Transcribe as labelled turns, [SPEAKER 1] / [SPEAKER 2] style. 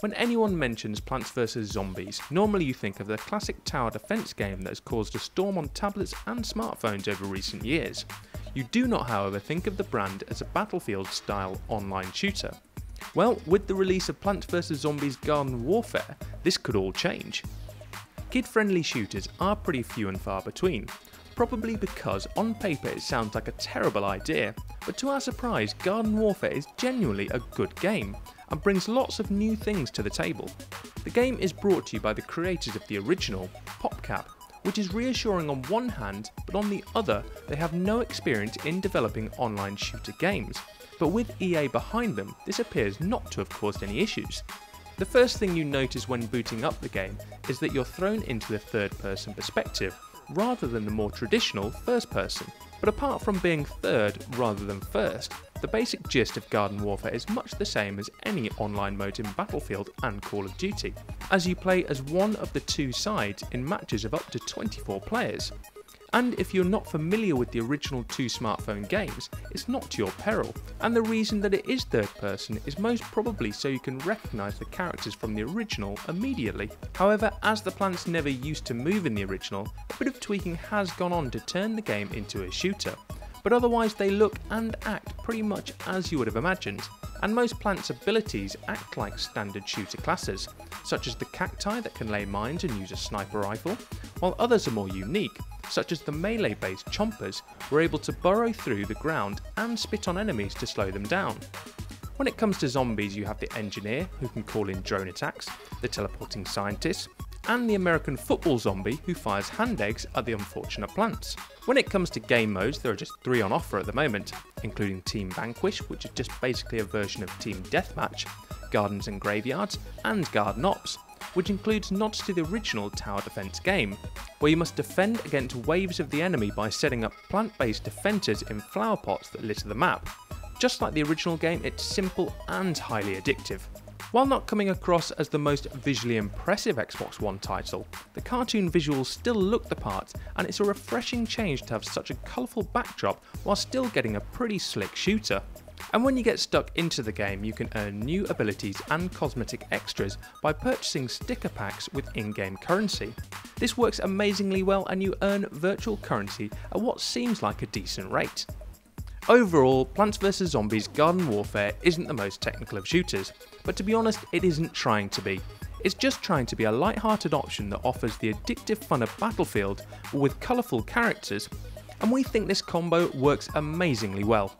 [SPEAKER 1] When anyone mentions Plants vs Zombies, normally you think of the classic tower defense game that has caused a storm on tablets and smartphones over recent years. You do not, however, think of the brand as a Battlefield-style online shooter. Well, with the release of Plants vs Zombies Garden Warfare, this could all change. Kid-friendly shooters are pretty few and far between, probably because on paper it sounds like a terrible idea, but to our surprise, Garden Warfare is genuinely a good game and brings lots of new things to the table. The game is brought to you by the creators of the original, PopCap, which is reassuring on one hand, but on the other, they have no experience in developing online shooter games. But with EA behind them, this appears not to have caused any issues. The first thing you notice when booting up the game is that you're thrown into the third-person perspective, rather than the more traditional first person. But apart from being third rather than first, the basic gist of Garden Warfare is much the same as any online mode in Battlefield and Call of Duty, as you play as one of the two sides in matches of up to 24 players. And if you're not familiar with the original two smartphone games, it's not to your peril, and the reason that it is third person is most probably so you can recognise the characters from the original immediately. However, as the plants never used to move in the original, a bit of tweaking has gone on to turn the game into a shooter, but otherwise they look and act pretty much as you would have imagined. And most plants' abilities act like standard shooter classes, such as the cacti that can lay mines and use a sniper rifle, while others are more unique, such as the melee-based chompers, who are able to burrow through the ground and spit on enemies to slow them down. When it comes to zombies, you have the engineer, who can call in drone attacks, the teleporting scientist, and the American football zombie who fires hand eggs at the unfortunate plants. When it comes to game modes, there are just 3 on offer at the moment, including Team Vanquish, which is just basically a version of Team Deathmatch, Gardens and Graveyards, and Garden Ops, which includes nods to the original tower defense game, where you must defend against waves of the enemy by setting up plant-based defences in flower pots that litter the map. Just like the original game, it's simple and highly addictive. While not coming across as the most visually impressive Xbox One title, the cartoon visuals still look the part, and it's a refreshing change to have such a colourful backdrop while still getting a pretty slick shooter. And when you get stuck into the game, you can earn new abilities and cosmetic extras by purchasing sticker packs with in-game currency. This works amazingly well, and you earn virtual currency at what seems like a decent rate. Overall, Plants vs Zombies Garden Warfare isn't the most technical of shooters, but to be honest, it isn't trying to be. It's just trying to be a light-hearted option that offers the addictive fun of Battlefield, but with colourful characters, and we think this combo works amazingly well.